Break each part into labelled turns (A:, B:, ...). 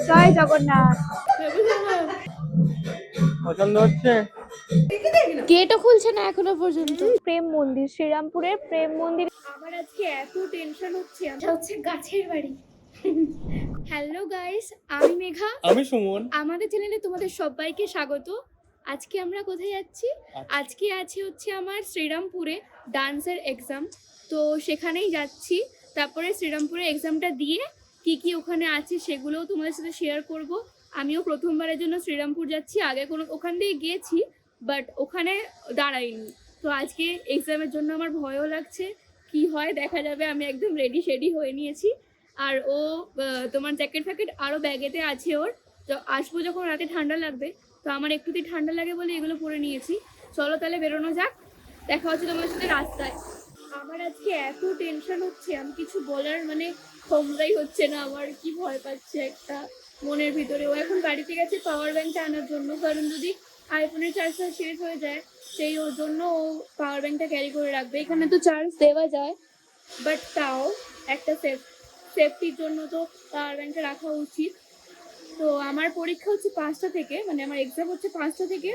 A: জয় জগন্নাথ।
B: পছন্দ হচ্ছে?
A: গেটও খুলছে না এখনো পর্যন্ত। প্রেম মন্দির, শ্রীরামপুরের প্রেম মন্দির। আমার আজকে এত টেনশন হচ্ছে, এটা হচ্ছে গাছের বাড়ি। হ্যালো গাইস, আমি মেঘা,
B: আমি সুমন।
A: আমাদের চ্যানেলে তোমাদের সবাইকে স্বাগত। আজকে আমরা কোথায় যাচ্ছি? আজকে হচ্ছে আমার শ্রীরামপুরে ডান্সের এক্সাম, তো সেখানেই যাচ্ছি। তারপরে শ্রীরামপুরে এক্সামটা দিয়ে কি কি ওখানে আছে সেগুলোও তোমাদের সাথে শেয়ার করব। আমিও প্রথমবারের জন্য শ্রীরামপুর যাচ্ছি, আগে কোনো ওখান দিয়ে গিয়েছি বাট ওখানে দাঁড়াইনি। তো আজকে এক্সামের জন্য আমার ভয়ও লাগছে, কি হয় দেখা যাবে। আমি একদম রেডি শেডি হয়ে নিয়েছি। আর ও তোমার জ্যাকেট ফ্যাকেট আরও ব্যাগেতে আছে ওর। তো আসবো যখন রাতে ঠান্ডা লাগবে, তো আমার একটুতেই ঠান্ডা লাগে বলে এগুলো পরে নিয়েছি। চলো তাহলে বেরোনো যাক, দেখা হচ্ছে তোমার সাথে রাস্তায়। আমার আজকে এত টেনশন হচ্ছে, আমি কিছু বলার মানে ক্ষমতাই হচ্ছে না আমার, কি ভয় পাচ্ছে একটা মনের ভিতরে। ও এখন বাড়িতে গেছে পাওয়ার ব্যাংকটা আনার জন্য, কারণ যদি আইফোনের চার্জটা শেষ হয়ে যায় সেই ওর জন্য ও পাওয়ার ব্যাংকটা ক্যারি করে রাখবে। এখানে তো চার্জ দেওয়া যায় বাট তাও একটা সেফটির জন্য তো পাওয়ার ব্যাংকটা রাখা উচিত। তো আমার পরীক্ষা হচ্ছে 5টা থেকে, মানে আমার এক্সাম হচ্ছে 5টা থেকে।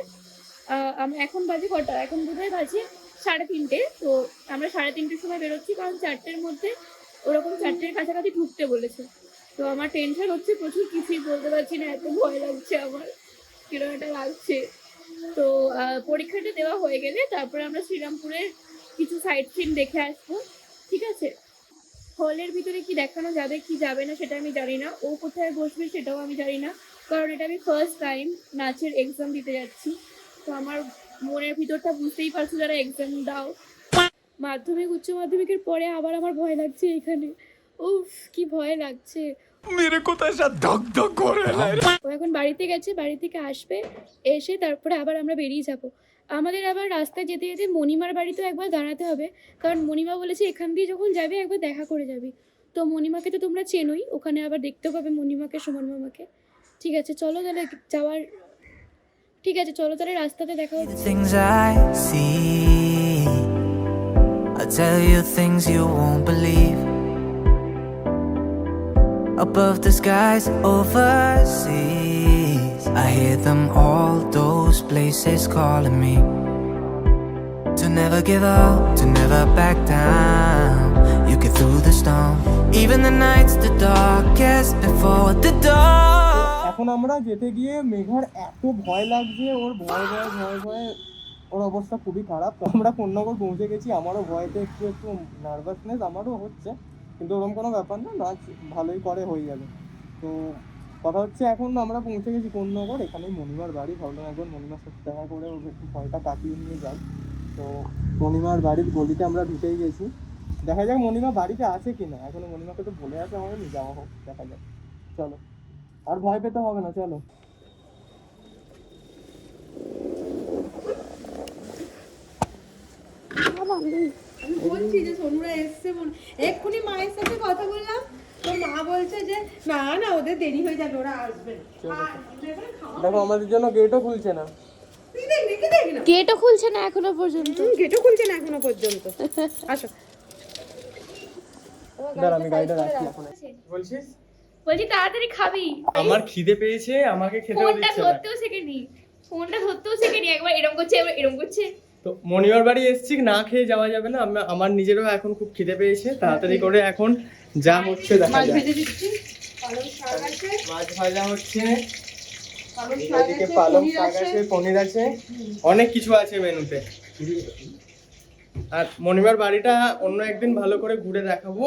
A: এখন বাজে কটা? এখন বোধহয় বাজে 3:30। তো আমরা 3:30-র সময় বেরোচ্ছি, কারণ 4টের মধ্যে ওরকম 4টের কাছাকাছি ঢুকতে বলেছে। তো আমার টেনশন হচ্ছে প্রচুর, কিছুই বলতে পারছি না, এত ভয় লাগছে আমার, কিরকম একটা লাগছে। তো পরীক্ষাটা দেওয়া হয়ে গেলে তারপরে আমরা শ্রীরামপুরের কিছু সাইট সিন দেখে আসবো, ঠিক আছে? হলের ভিতরে কি দেখানো যাবে কি যাবে না সেটা আমি জানি না, ও কোথায় বসবে সেটাও আমি জানি না, কারণ এটা আমি ফার্স্ট টাইম নাচের এক্সাম দিতে যাচ্ছি। তো আমার মনের ভিতরটা বুঝতেই পারছো, যারা এক্সাম দাও মাধ্যমিক উচ্চ মাধ্যমিকের পরে, আবার আমার ভয় লাগছে এখানে। উফ কি ভয় লাগছে।
B: मेरे को तो ऐसा धक धक हो रहा है।
A: ও এখন বাড়িতে গেছে, বাড়ি থেকে আসবে, এসে তারপরে আবার আমরা বেরিয়ে যাব। আমাদের আবার রাস্তায় যেতে যেতে মণিমার বাড়িতেও একবার দাঁড়াতে হবে, কারণ মণিমা বলেছে এখান দিয়ে যখন যাবে একবার দেখা করে যাবি। তো মণিমাকে তো তোমরা চেনোই, ওখানে আবার দেখতে পাবে মণিমাকে, সুমন মামাকে। ঠিক আছে চলো তাহলে যাওয়ার, ঠিক আছে চলো তাহলে রাস্তাতে দেখা
C: The
A: হচ্ছে।
C: things I see, I'll tell you things you won't believe. Above the skies overseas, I hear them all, those places calling me. To never give up, to never back down. You get through the storm, even the nights the darkest before the dawn.
B: এখন আমরা যেতে গিয়ে মেঘার এত ভয় লাগছে, ওর ভয় ওর অবস্থা খুবই খারাপ। তো আমরা কোন্নগর পৌঁছে গেছি, আমারও ভয়তে একটু একটু নার্ভাসনেস আমারও হচ্ছে, কিন্তু ওরকম কোনো ব্যাপার না, নাচ ভালোই করে, হয়ে যাবে। তো কথা হচ্ছে এখন আমরা পৌঁছে গেছি কোন্নগর, এখানেই মণিমার বাড়ি। ভাবলাম একবার মণিমার সাথে দেখা করে ওর একটু ভয়টা কাটিয়ে নিয়ে যাই। তো মণিমার বাড়ির গলিতে আমরা ঢুকেই গেছি, দেখা যাক মণিমা বাড়িতে আছে কি না। এখনো মণিমাকে তো বলে আসা হয়নি, যাওয়া হোক, দেখা যাক। চলো, আর ভয় পেতে হবে না, চলো।
D: আমি বলছি যে সোনুরা এসছে, এক্ষুনি মায়ের সাথে কথা বললাম, তো মা বলছে যে না না ওদের দেরি হয়ে যাবে, ওরা আসবে না।
B: দেখো আমাদের জন্য গেটও খুলছে না।
A: গেটও খুলছে না এখনো পর্যন্ত।
D: গেটও খুলছে না এখনো পর্যন্ত। আসো
B: দাঁড়া, আমি গাড়িটা রাখছি এখন। বলছিস?
A: বলছি তাড়াতাড়ি খাবি।
B: আমার খিদে পেয়েছে, আমাকে খেতেও
A: ফোনটা
B: দিচ্ছে না।
A: ধরতেও শেখেনি, একবার এরকম করছে একবার এরকম করছে।
B: তো মণিমার বাড়ি এসেছি, না খেয়ে যাওয়া যাবে না। আমার নিজেরও এখন খুব খিদে পেয়েছে, তাড়াতাড়ি করে এখন যা হচ্ছে দেখা
D: মাছ
B: যাক।
D: ভেজে দিচ্ছি, পালং শাক আছে,
B: মাছ ভাজা হচ্ছে,
D: পালং শাক
B: এদিকে
D: আছে,
B: পালং
D: পনির
B: শাক
D: আছে।
B: আছে, পনির আছে, অনেক কিছু আছে মেনুতে। আর মণিমার বাড়িটা অন্য একদিন ভালো করে ঘুরে দেখাবো।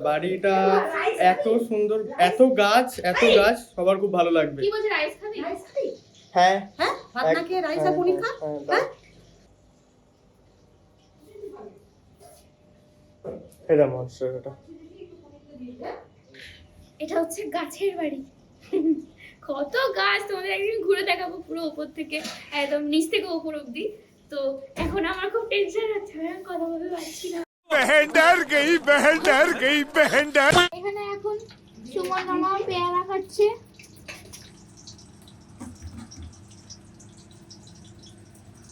B: বাড়িটা এত সুন্দর, এত গাছ, সবার খুব ভালো লাগবে।
A: কি বলছিস, রাইস খাবি?
B: হ্যাঁ
D: হ্যাঁ, ভাত না খেয়ে রাইস আর পনির খা। হ্যাঁ,
B: এটা মশলাটা।
A: এটা হচ্ছে গাছের বাড়ি। কত গাছ, তোমাদের একদিন ঘুরে দেখাবো পুরো উপর থেকে একদম নিচ থেকে উপর অব্দি। তো এখন আমার খুব টেনশন হচ্ছে, আমি কথা বলতে পারছি না।
E: बहन डर गई, बहन डर।
A: এখানে এখন সুমন মামা পেয়ারা খাচ্ছে।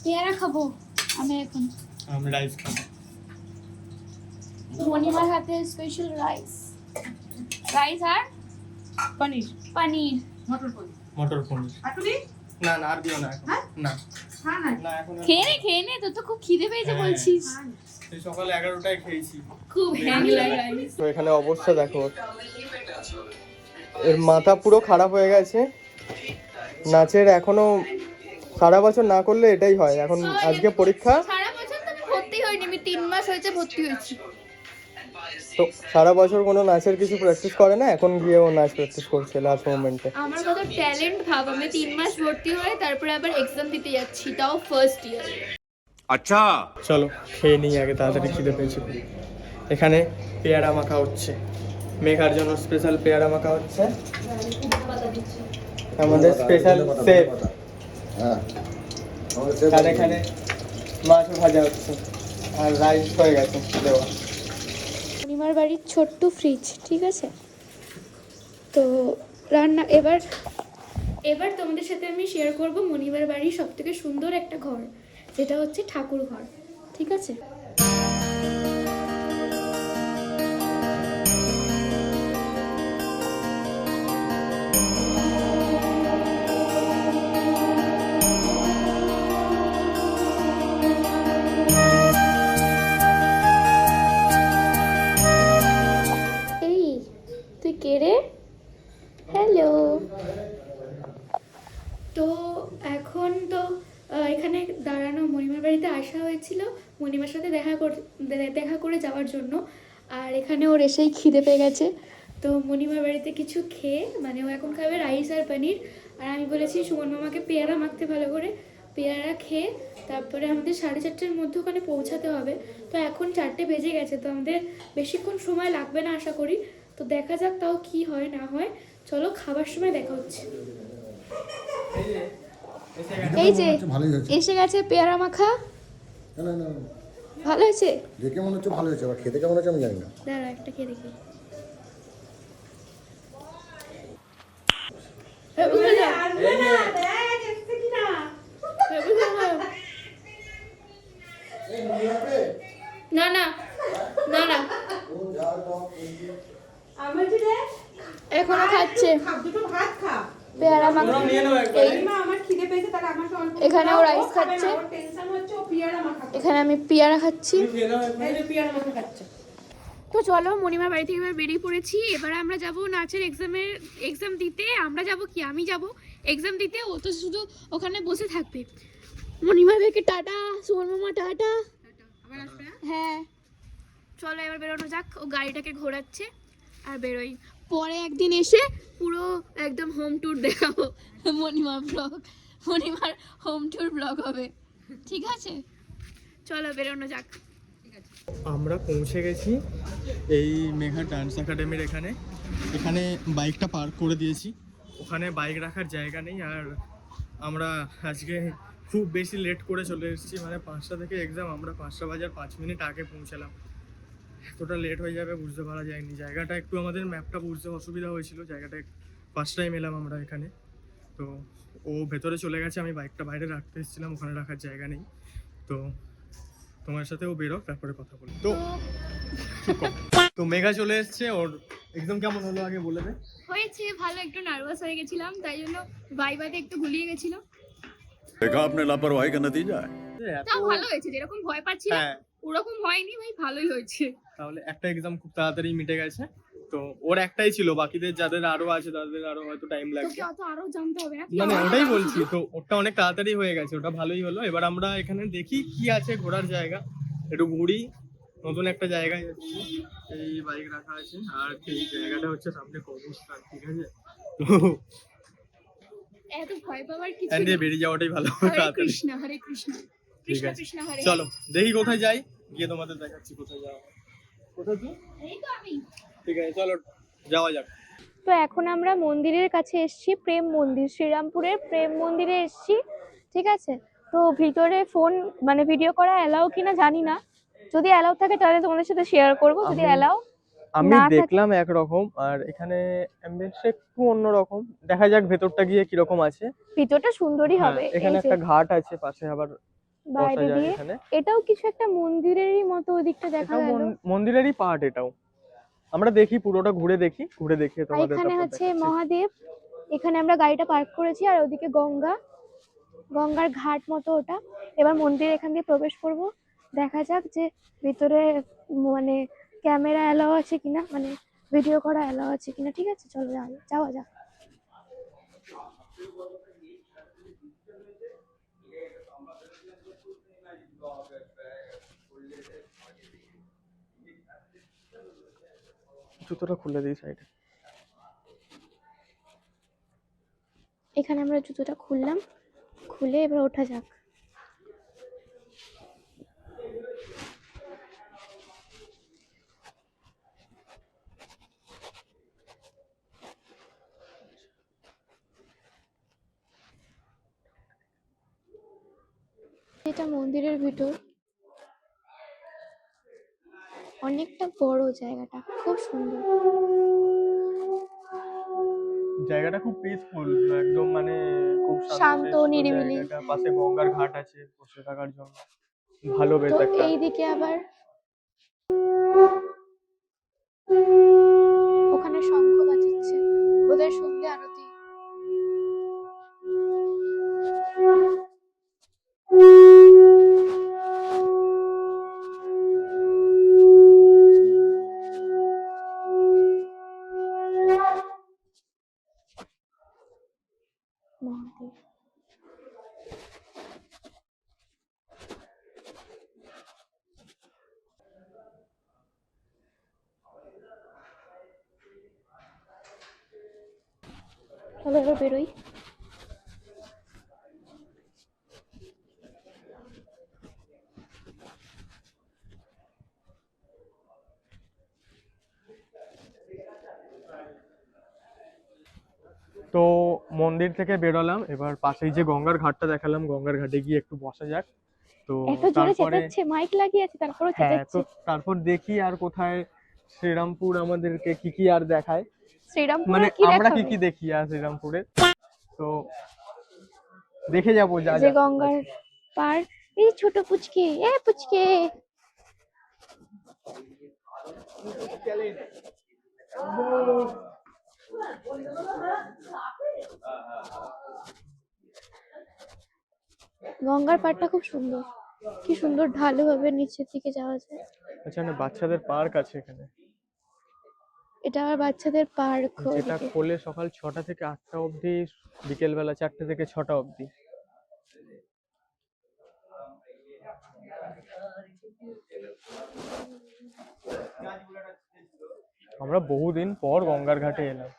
A: পেয়ারা খাবো আমি এখন।
B: আমি রাইস খাবো।
A: মণিমার হাতে স্পেশাল রাইস আর
D: পনির
A: পানির।
D: মটর পনির
B: মটর পনির।
D: এখনই
B: না না আর দিও না এখন।
D: হ্যাঁ?
B: না
D: হ্যাঁ না
B: না এখন আর-
A: খেয়ে নে তোর তো খুব খিদে পেয়েছে
B: হ্যাঁ।
A: বলছিস।
B: এই সকাল 11টায় খেয়েছি।
A: খুব হ্যাং লাগাই।
B: তো এখানে অবস্থা দেখো, এর মাথা পুরো খারাপ হয়ে গেছে। নাচের এখনো সারা বছর না করলে এটাই হয়। এখন আজকে পরীক্ষা,
A: সারা বছর তো আমি ভর্তি হইনি, আমি 3 মাস হয়েছে ভর্তি হয়েছি।
B: তো সারা বছর কোনো নাচের কিছু প্র্যাকটিস করে না, এখন গিয়ে ও নাচ প্র্যাকটিস করছে লাস্ট মোমেন্টে।
A: আমার কত ট্যালেন্ট ভাব, আমি 3 মাস ভর্তি হয়ে তারপরে আবার এক্সাম দিতে যাচ্ছি, তাও ফার্স্ট ইয়ার।
E: अच्छा
B: চলো খেয়ে নিই আগে, তাড়াতাড়ি খিদে পেয়েছি। এখানে পেয়ারা মাখা হচ্ছে, মেঘার জন্য স্পেশাল পেয়ারা মাখা হচ্ছে। আমাদের স্পেশাল সেফ। আর এখানে মাছও ভাজা হচ্ছে, আর রাইস হয়ে গেছে দেওয়া।
A: পূর্ণিমার বাড়ির ছোট্ট ফ্রিজ, ঠিক আছে? তো রান্না এবার তোমাদের সাথে আমি শেয়ার করব মণিমার বাড়ির সবথেকে সুন্দর একটা ঘর, যেটা হচ্ছে ঠাকুর ঘর, ঠিক আছে? এই তুই কে রে? হ্যালো। তো এখন তো এখানে দাঁড়ানো, মণিমার বাড়িতে আসা হয়েছিল মণিমার সাথে দেখা করে যাওয়ার জন্য। আর এখানে ওর এসেই খিদে পেয়ে গেছে, তো মণিমার বাড়িতে কিছু খেয়ে, মানে ও এখন খাবে রাইস আর পনির। আর আমি বলেছি সুমন মামাকে পেয়ারা মাখতে ভালো করে, পেয়ারা খেয়ে তারপরে আমাদের 4:30টার মধ্যে ওখানে পৌঁছাতে হবে। তো এখন 4টে বেজে গেছে, তো আমাদের বেশিক্ষণ সময় লাগবে না আশা করি। তো দেখা যাক তাও কি হয় না হয়। চলো খাবার সময় দেখা হচ্ছে। এই যে
F: ভালোই হয়েছে।
A: এসে গেছে পেয়ারা মাখা।
F: না না না,
A: ভালো হয়েছে?
F: দেখে মনে হচ্ছে ভালো হয়েছে, আবার খেতে কেমন হচ্ছে আমি জানি না।
A: দাঁড়া একটা খেয়ে দেখি।
D: আসবে না দেখ এসছে কিনা
A: না না না না
D: আমার যে রে
A: এখনো খাচ্ছে
D: খাব, দুটো ভাত খা।
A: পেয়ারা মাখা। এই
D: মা আমার খিদে পেয়েছে, তাহলে আমাকে অল্প
A: এখানে ও রাইস
D: খাবে না,
A: খাচ্ছে।
D: ওর টেনশন হচ্ছে, ও পিয়ারা মাখা খাবে।
A: এখানে আমি পেয়ারা খাচ্ছি।
D: এই যে পিয়ারা মাখা খাচ্ছে।
A: তো চলো মণিমার বাড়ি থেকে এবার বেরিয়ে পড়েছি। এবার আমরা যাব নাচের এক্সাম দিতে। আমরা যাব কি, আমি যাব এক্সাম দিতে, ও তো শুধু ওখানে বসে থাকবে। মণিমা থেকে টাটা, সুমন মামা টাটা।
D: আবার আসবে না?
A: হ্যাঁ চলো এবার বেরোনো যাক। ও গাড়িটাকে ঘোরাচ্ছে আর বেরোই। পরে একদিন এসে পুরো একদম হোম ট্যুর দেখাবো, মণিমার হোম ট্যুর ব্লগ হবে, ঠিক আছে? চলো বেরোনো যাক।
B: আমরা পৌঁছে গেছি এই মেঘা ডান্স একাডেমির এখানে। এখানে বাইকটা পার্ক করে দিয়েছি, ওখানে বাইক রাখার জায়গা নেই। আর আমরা আজকে খুব বেশি লেট করে চলে এসেছি, মানে 5টা থেকে এক্সাম, আমরা 5টা বাজার 5 মিনিট আগে পৌঁছালাম। এতটা লেট হয়ে যাবে বুঝতে পারা যায়নি। জায়গাটা একটু আমাদের ম্যাপটা বুঝতে অসুবিধা হয়েছিল, জায়গাটা ফার্স্ট টাইম এলাম আমরা এখানে। তো ও ভেতরে চলে গেছে, আমি বাইকটা বাইরে রাখতে এসেছিলাম, ওখানে রাখার জায়গা নেই। তো তোমার সাথেও বেরো, তারপরে কথা বলি। তো মেঘা চলে এসছে, ওর এক্সাম কেমন হলো আগে বলে দে।
A: হয়েছে ভালো, একটু নার্ভাস হয়ে গেছিলাম, তাই জন্য ভাইবাতে একটু গুলিয়ে গেছিল।
E: देखा आपने लापरवाही का नतीजा है
A: তাও ভালো হয়েছে, যেরকম ভয় পাচ্ছিলাম
B: হ্যাঁ,
A: ওরকম হয়নি ভাই, ভালোই হয়েছে।
B: তাহলে একটা এক্সাম খুব তাড়াতাড়ি মিটে গেছে। তো ওর একটাই ছিল, বাকিদের যাদের আরো আছে তাদের আরো হয়তো টাইম লাগবে।
A: তোকে অত আরো জানতে হবে না।
B: মানে ওটাই বলছি, তো ওটা অনেক তাড়াতাড়ি হয়ে গেছে, ওটা ভালোই হলো। এবার আমরা এখানে দেখি কি আছে ঘোরার জায়গা, একটু ঘুরি। নতুন একটা জায়গায় যাচ্ছি, এই বাইক রাখা আছে, আর এই জায়গাটা হচ্ছে সামনে কবরস্থান, ঠিক আছে? তো
A: এত ভয় পাওয়ার কিছু
B: এখান দিয়ে
A: নেই।
B: বেরিয়ে যাওয়াটাই ভালো
A: হরে
B: তাড়াতাড়ি।
A: কৃষ্ণ হরে কৃষ্ণ
B: ঠিক
A: কৃষ্ণ
B: আছে,
A: কৃষ্ণ হরে।
B: চলো দেখি কোথায় যাই, গিয়ে তোমাদের দেখাচ্ছি কোথায় যাওয়া। কোথায় তুই?
A: এই তো আমি।
B: ঠিক আছে চলো যাওয়া যাক।
A: তো এখন আমরা মন্দিরের কাছে এসেছি, প্রেম মন্দির, শ্রীরামপুরের প্রেম মন্দিরে এসেছি, ঠিক আছে? তো ভিতরে ফোন মানে ভিডিও করা অ্যালাউ কিনা জানি না, যদি অ্যালাউ থাকে তাহলে তোমাদের সাথে শেয়ার করব, যদি অ্যালাউ
B: আমি
A: না থাকে-
B: দেখলাম একরকম, আর এখানে অ্যাম্বিয়েন্স একটু অন্যরকম। দেখা যাক ভেতরটা গিয়ে কিরকম আছে।
A: ভিতরটা সুন্দরই হবে।
B: হ্যাঁ, এখানে
A: এই যে
B: একটা ঘাট আছে পাশে, আবার বসা
A: বাইরে
B: যায়
A: দিয়ে
B: এখানে।
A: এটাও কিছু একটা মন্দিরেরই মতো ওদিকটা দেখা
B: এটাও
A: গেল।
B: মন্দিরেরই পার্ট এটাও। আমরা দেখি পুরোটা ঘুরে দেখি, ঘুরে দেখে
A: আর
B: তোমাদের
A: এখানে
B: তারপর
A: হচ্ছে
B: দেখাচ্ছি।
A: মহাদেব, এখানে আমরা গাড়িটা পার্ক করেছি, আর ওদিকে গঙ্গার ঘাট মতো ওটা। এবার মন্দির এখান দিয়ে প্রবেশ করব, দেখা যাক যে ভিতরে মানে ক্যামেরা অ্যালাউ আছে কিনা, মানে ভিডিও করা অ্যালাউ আছে কিনা। ঠিক আছে, চলো যাওয়া যাক।
B: জুতোটা খুলে দিই সাইডে।
A: এখানে আমরা জুতোটা খুললাম, খুলে এবার ওঠা যাক। এটা মন্দিরের ভিতর, অনেকটা বড় জায়গাটা, খুব সুন্দর।
B: জায়গাটা খুব পিসফুল, একদম মানে খুব
A: শান্ত,
B: শান্তশিষ্ট
A: নিরিবিলি।
B: জায়গাটা। পাশে গঙ্গার ঘাট আছে বসে থাকার জন্য, ভালো বেশ
A: তো
B: একটা।
A: এইদিকে আবার ওখানে শঙ্খ বাজাচ্ছে, ওদের সন্ধ্যে আরতি। মহাদেব, চলো এবার বেরোই।
B: তো মন্দির থেকে বেরোলাম, এবার পাশেই যে গঙ্গার ঘাটটা দেখালাম, গঙ্গার ঘাটে গিয়ে একটু বসা যাক। তো
A: এত জোরে
B: তারপরে
A: চেঁচাচ্ছে, মাইক লাগিয়ে আছে তারপরেও
B: হ্যাঁ, তো
A: চেঁচাচ্ছে।
B: তারপর দেখি আর কোথায় শ্রীরামপুর আমাদেরকে কি কি আর দেখায়,
A: শ্রীরামপুরে
B: মানে
A: কি
B: আমরা কি
A: দেখাবে?
B: কি দেখি আর শ্রীরামপুরে। তো দেখে যাবো যা
A: যে
B: যা।
A: গঙ্গার পার, এই ছোট পুচকে, এ পুচকে। গঙ্গার পাড়টা খুব সুন্দর, কি সুন্দর ঢালু ভাবে নিচের দিকে যাওয়া যায়।
B: আচ্ছা, না বাচ্চাদের পার্ক আছে এখানে,
A: এটা আবার বাচ্চাদের পার্ক।
B: যেটা খোলে সকাল 6টা থেকে 8টা অবধি, বিকেল বেলা 4টে থেকে 6টা অবধি। আমরা বহুদিন পর গঙ্গার ঘাটে এলাম।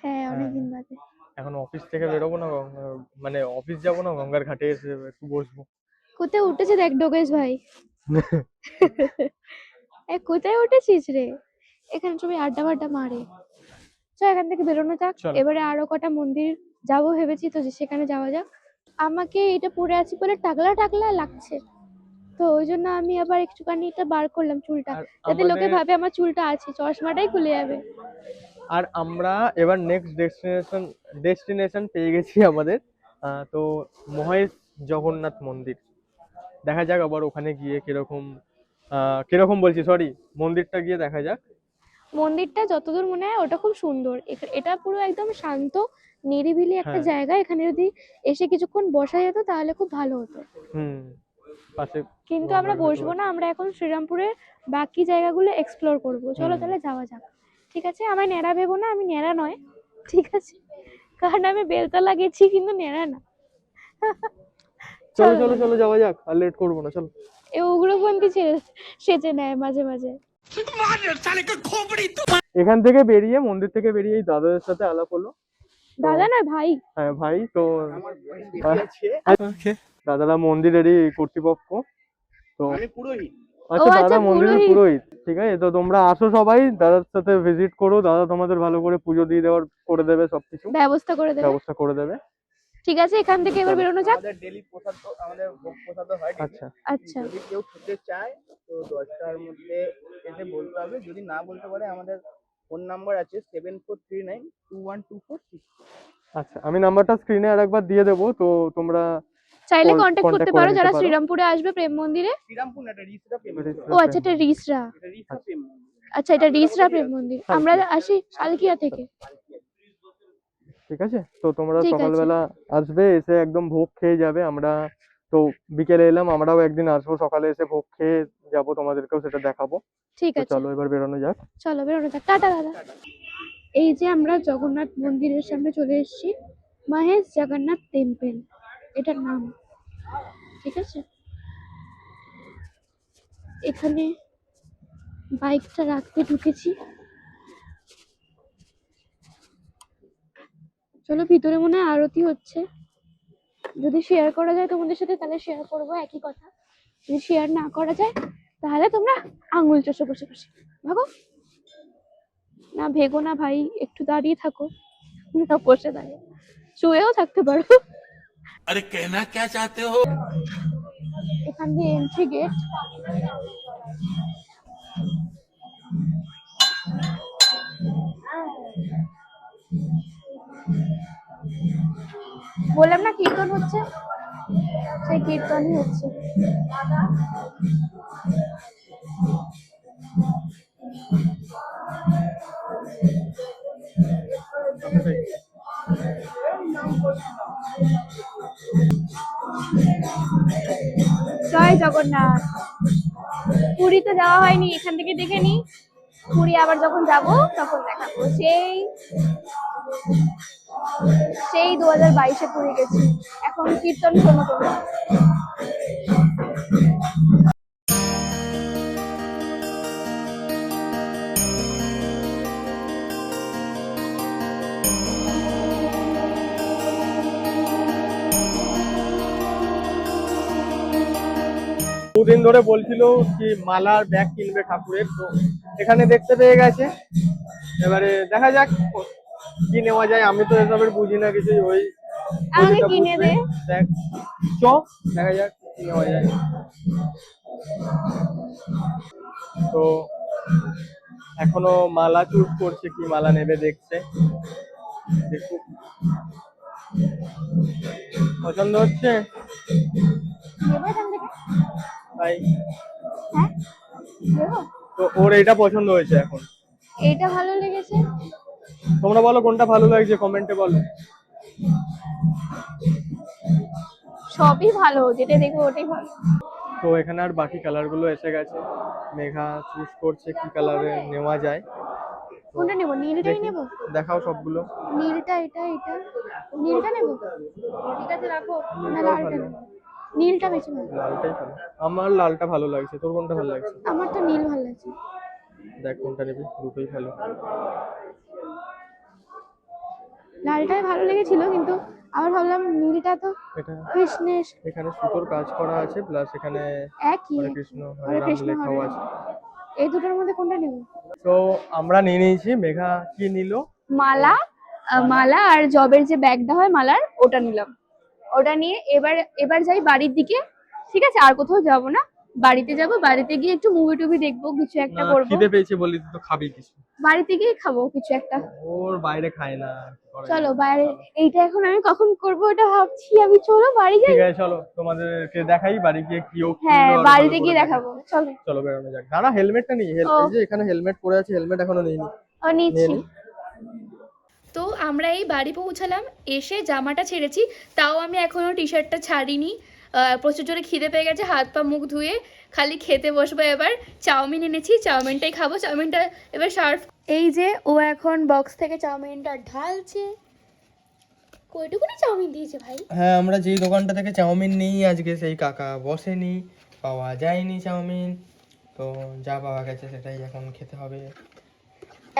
A: হ্যাঁ, অনেকদিন বাদে।
B: এখন অফিস থেকে বেরোবো না, মানে অফিস যাবো না, গঙ্গার ঘাটে এসে একটু বসবো।
A: কোথায় উঠেছে দেখ ডোগেশ ভাই। এ কোথায় উঠেছিস রে? এখানে সবাই আড্ডা ফাড্ডা মারে। চল এখান থেকে বেরোনো যাক।
B: চলো।
A: এবারে আরো কটা মন্দির যাবো ভেবেছি, তো সেখানে যাওয়া যাক। আমাকে এটা পরে আছি বলে টাকলা টাকলা লাগছে, তো ওই জন্য আমি আবার একটুখানি এটা বার করলাম চুলটা,
B: আর
A: যাতে লোকে
B: আমাদের-
A: ভাবে আমার চুলটা আছে, চশমাটাই খুলে যাবে।
B: আর আমরা এবার নেক্সট ডেস্টিনেশন পেয়ে গেছি আমাদের। তো মহেশ জগন্নাথ মন্দির, দেখা যাক আবার ওখানে গিয়ে কিরকম বলছি, সরি, মন্দিরটা গিয়ে দেখা যাক।
A: মন্দিরটা যতদূর মনে হয় ওটা খুব সুন্দর। এটা পুরো একদম শান্ত নিরিবিলি একটা
B: হ্যাঁ।
A: জায়গা, এখানে যদি এসে কিছুক্ষণ বসা যেত তাহলে খুব ভালো হতো।
B: পাশে
A: কিন্তু
B: গঙ্গার
A: আমরা
B: ঘাটও
A: বসবো
B: আছে।
A: না, আমরা এখন শ্রীরামপুরের বাকি জায়গাগুলো এক্সপ্লোর করবো। চলো তাহলে যাওয়া যাক। ঠিক আছে, আমায় ন্যাড়া ভেবো না, আমি ন্যাড়া নয়, ঠিক আছে? কারণ আমি বেলতলা গেছি কিন্তু ন্যাড়া না।
B: চলো চলো চলো যাওয়া যাক, আর লেট করবো না, চলো।
A: এ উগ্রপন্থী সেজে নেয় মাঝে মাঝে।
B: এখান থেকে বেরিয়ে, মন্দির থেকে বেরিয়ে এই দাদাদের সাথে আলাপ হলো।
A: দাদা না ভাই।
B: হ্যাঁ ভাই, তো দাদারা মন্দিরেরই কর্তৃপক্ষ। তো আচ্ছা,
A: ও
B: দাদা
A: আচ্ছা,
B: মন্দিরের
A: পুরোহিত।
B: পুরোহিত। ঠিক আছে, তো তোমরা আসো সবাই, দাদার সাথে ভিজিট করো, দাদা তোমাদের ভালো করে পুজো দিয়ে করে দেবে, সবকিছু
A: ব্যবস্থা করে দেবে।
B: ব্যবস্থা করে দেবে।
A: ঠিক আছে, এখান থেকে এবার বেরোনো যাক।
G: আমাদের ডেলি প্রসাদ তো আমাদের ভোগ প্রসাদ হয় daily।
B: আচ্ছা
A: আচ্ছা,
G: যদি কেউ খেতে চায় তো 10টার মধ্যে এসে বলতে হবে, যদি না বলতে পারে আমাদের ফোন নাম্বার আছে 7439212466।
B: আচ্ছা, আমি নাম্বারটা স্ক্রিনে আরেকবার দিয়ে দেবো, তো তোমরা
A: চাইলে
B: Call-
A: কন্ট্যাক্ট করতে
B: contact
A: পারো
B: করে নিতে
A: যারা
B: পারো।
A: শ্রীরামপুরে আসবে প্রেম মন্দিরে।
G: শ্রীরামপুর না, এটা রিসরা পেমেন্ট।
A: ও আচ্ছা, এটা রিসরা।
G: এটা রিসরা পেমেন্ট।
A: আচ্ছা, এটা রিসরা প্রেম মন্দির। আমরা আসি সালকিয়া থেকে।
B: ঠিক আছে, তো তোমরা
A: ঠিক আছে।
B: সকালবেলা আসবে, এসে একদম ভোগ খেয়ে যাবে। আমরা তো বিকেলে এলাম, আমরাও একদিন আসবো সকালে, এসে ভোগ খেয়ে যাবো, তোমাদেরকেও সেটা দেখাবো।
A: ঠিক
B: তো
A: আছে,
B: চলো এবার বেরোনো যাক।
A: চলো বেরোনো যাক। টাটা দাদা। এই যে আমরা জগন্নাথ মন্দিরের সামনে চলে এসেছি, মহেশ জগন্নাথ টেম্পল এটার নাম। ঠিক আছে, এখানে বাইকটা রাখতে ঢুকেছি। চলো, ভিতরে মনে হয় আরতি হচ্ছে। যদি শেয়ার করা যায় তোমাদের সাথে তাহলে শেয়ার করবো, একই কথা। যদি শেয়ার না করা যায় তাহলে তোমরা আঙুল চষে বসে বসে ভাগো। না ভেগো না ভাই, একটু দাঁড়িয়ে থাকো, না বসে দাঁড়িয়ে, শুয়েও থাকতে পারো।
E: अरे कहना क्या चाहते हो?
A: এখান দিয়ে এন্ট্রি গেট। বললাম না কীর্তন হচ্ছে, সেই কীর্তনই হচ্ছে। জয় জগন্নাথ। পুরী তো যাওয়া হয়নি, এখান থেকে দেখে নি। পুরী আবার যখন যাব তখন দেখাবো। সেই 2022-এ পুরী গেছি। এখন কীর্তন শোনো তোমরা।
B: দুদিন ধরে বলছিল কি মালার ব্যাগ কিনবে ঠাকুরের, তো এখানে দেখতে পেয়ে গেছে। এবারে দেখা যাক কি নেওয়া যায়। আমি তো এসবের বুঝি না কিছুই, ওই
A: আমাকে
B: যেটা
A: কিনে
B: বুঝবে।
A: দে।
B: দেখ দেখা যাক কি নেওয়া যায়। তো এখনো মালা চুজ করছে, কি মালা নেবে দেখছে, দেখুক। পছন্দ হচ্ছে
A: নেবো এখান থেকে?
B: তাই।
A: হ্যাঁ নেবো।
B: তো ওর এটা পছন্দ হয়েছে এখন।
A: এইটা ভালো লেগেছে।
B: তোমরা বলো কোনটা ভালো লাগছে, কমেন্টে বলো।
A: সবই ভালো, যেটা দেখবো ওটাই ভালো।
B: তো এখানে আর বাকি কালার গুলো এসে গেছে, মেঘা চুজ করছে কি কালারে নেওয়া যায়।
A: কোনটা নেবো? নীলটাই নেবো।
B: দেখাও সবগুলো।
A: নীলটা, এটা নীলটা নেবো। ঠিক আছে রাখো। না
B: নীলটাও
A: লালটা
B: ভালো।
A: নেবো। নীলটা বেশি ভালো।
B: লালটাই ভালো, আমার লালটা ভালো লাগছে। তোর কোনটা ভালো লাগছে?
A: আমার তো নীল ভালো লাগছে।
B: দেখ কোনটা নিবি, দুটোই ভালো।
A: লালটাই ভালো লেগেছিল, কিন্তু আবার ভাবলাম নীলটা তো
B: এটা
A: কৃষ্ণের।
B: এখানে সুতোর কাজ করা আছে, প্লাস এখানে
A: একই।
B: হরে কৃষ্ণ হরে
A: হরে
B: রাম
A: কৃষ্ণ
B: লেখাও
A: হরে
B: আছে।
A: এই দুটোর মধ্যে কোনটা নেবো?
B: তো আমরা নিয়ে নিয়েছি। মেঘা কি নিল?
A: মালা আর জবের যে ব্যাগটা হয় মালার, ওটা নিলাম। ওটা নিয়ে এবার যাই বাড়ির দিকে। ঠিক আছে, আর কোথাও যাব না, বাড়িতে যাব। বাড়িতে গিয়ে একটু মুভি টুভি দেখবো, কিছু একটা
B: না,
A: করবো।
B: খিদে পেয়েছে বলি তো খাবি কিছু?
A: বাড়িতে গিয়ে খাবো কিছু একটা।
B: ওর বাইরে খায় না।
A: চলো বাইরে। এইটা এখন আমি কখন করবো এটা ভাবছি আমি। চলো বাড়ি যাই।
B: ঠিক আছে, চলো তোমাদেরকে দেখাই বাড়ি গিয়ে কি ও কিনলো,
A: হ্যাঁ,
B: আরো ভালো
A: বাড়িতে
B: করে
A: গিয়ে
B: দেখাই।
A: দেখাবো। চলো
B: চলো বেরোনো যাক। দাঁড়া, হেলমেটটা নিই।
A: ও।
B: এই যে এখানে হেলমেট পরে আছে, হেলমেট এখনো নিইনি।
A: ও নিচ্ছি।
B: নিয়ে নি।
A: তো আমরা এই বাড়ি পৌঁছালাম, এসে জামাটা ছেড়েছি, তাও আমি এখনো টি শার্টটা ছাড়িনি। প্রচুর জোরে খিদে পেয়ে গেছে, হাত পা মুখ ধুয়ে খালি খেতে বসবো এবার। চাউমিন এনেছি, চাউমিনটাই খাবো। চাউমিনটা এবার সার্ভ। এই যে ও এখন বক্স থেকে চাউমিনটা ঢালছে। কয়টুকুনি চাউমিন দিয়েছে ভাই?
B: হ্যাঁ, আমরা যেই দোকানটা থেকে চাউমিন নিই আজকে, সেই কাকা বসেনি, পাওয়া যায়নি চাউমিন। তো যা পাওয়া গেছে সেটাই এখন খেতে হবে।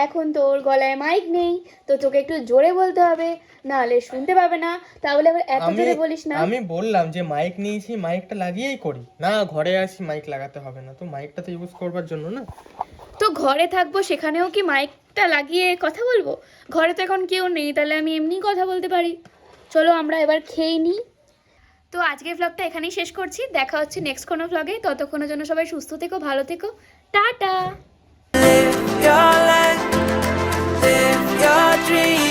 A: এখন তোর গলায় মাইক নেই, তো তোকে একটু জোরে বলতে হবে, নাহলে শুনতে পাবে না। তাহলে আবার এত জোরে বলিস না।
B: আমি বললাম যে মাইক নিয়েছি, মাইকটা লাগিয়েই করি না। ঘরে আসি, মাইক লাগাতে হবে না, তো মাইকটা তো ইউজ করবার জন্য না।
A: তো ঘরে থাকবো, সেখানেও কি মাইকটা লাগিয়ে কথা বলবো? ঘরে তো এখন কেউ নেই, তাহলে আমি এমনি কথা বলতে পারি। চলো আমরা এবার খেয়ে নিই। তো আজকের ভ্লগটা এখানেই শেষ করছি। দেখা হচ্ছে নেক্সট কোনো ভ্লগে। ততক্ষণের জন্য সবাই সুস্থ থেকো, ভালো থেকো, tata.
C: Live your life, live your dream.